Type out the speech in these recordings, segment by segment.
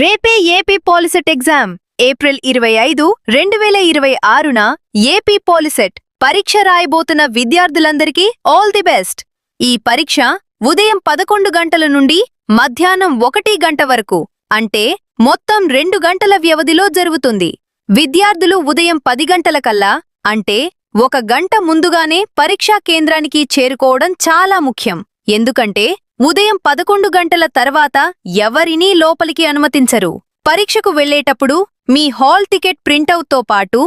రేపే AP POLYCET exam April 25, 2026న AP POLYCET పరీక్ష రాయబోతున్న విద్యార్థులందరికీ ఆల్ ది బెస్ట్. ఈ పరీక్ష ఉదయం 11 గంటల నుండి మధ్యాహ్నం 1 గంట వరకు అంటే మొత్తం 2 గంటల వ్యవధిలో జరుగుతుంది. విద్యార్థులు ఉదయం 10 గంటలకల్లా అంటే 1 గంట ముందుగానే పరీక్షా కేంద్రానికి చేరుకోవడం చాలా ముఖ్యం. ఎందుకంటే ఉదయం 11 గంటల తర్వాత ఎవరినీ లోపలికి అనుమతించరు. పరీక్షకు వెళ్లేటప్పుడు మీ హాల్ టికెట్ ప్రింటౌట్తో పాటు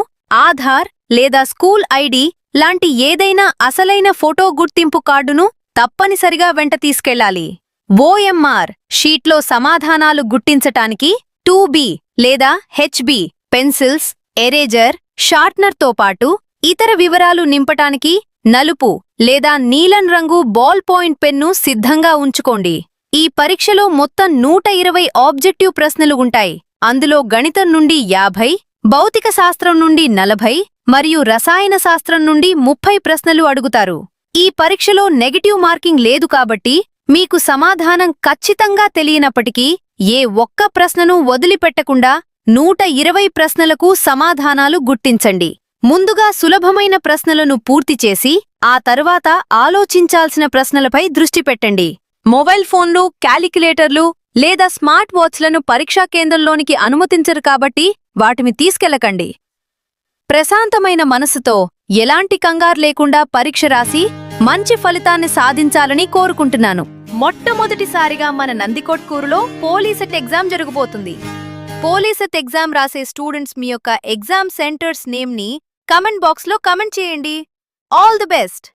ఆధార్ లేదా స్కూల్ ఐడి లాంటి ఏదైనా అసలైన ఫోటో గుర్తింపు కార్డును తప్పనిసరిగా వెంట తీసుకెళ్లాలి. ఓఎంఆర్ షీట్లో సమాధానాలు గుర్తించటానికి 2B లేదా HB పెన్సిల్స్, ఎరేజర్, షార్ప్నర్తో పాటు ఇతర వివరాలు నింపటానికి నలుపు లేదా నీలం రంగు బాల్ పాయింట్ పెన్ను సిద్ధంగా ఉంచుకోండి. ఈ పరీక్షలో మొత్తం 120 ఆబ్జెక్టివ్ ప్రశ్నలు ఉంటాయి. అందులో గణితం నుండి 50, భౌతిక శాస్త్రం నుండి 40 మరియు రసాయన శాస్త్రం నుండి 30 ప్రశ్నలు అడుగుతారు. ఈ పరీక్షలో నెగటివ్ మార్కింగ్ లేదు కాబట్టి మీకు సమాధానం ఖచ్చితంగా తెలియనప్పటికీ ఏ ఒక్క ప్రశ్నను వదిలిపెట్టకుండా 120 ప్రశ్నలకు సమాధానాలు గుర్తించండి. ముందుగా సులభమైన ప్రశ్నలను పూర్తి చేసి ఆ తర్వాత ఆలోచించాల్సిన ప్రశ్నలపై దృష్టి పెట్టండి. మొబైల్ ఫోన్లు, క్యాలిక్యులేటర్లు లేదా స్మార్ట్ వాచ్లను పరీక్షా కేంద్రంలోనికి అనుమతించరు కాబట్టి వాటిని తీసుకెళ్లకండి. ప్రశాంతమైన మనసుతో ఎలాంటి కంగారు లేకుండా పరీక్ష రాసి మంచి ఫలితాన్ని సాధించాలని కోరుకుంటున్నాను. మొట్టమొదటిసారిగా మన నందికొట్కూరులో పోలీసెట్ ఎగ్జామ్ జరగబోతుంది. పోలీసెట్ ఎగ్జామ్ రాసే స్టూడెంట్స్ మీ యొక్క ఎగ్జామ్ సెంటర్స్ నేమ్ని కమెంట్ బాక్స్లో కమెంట్ చేయండి. All the best.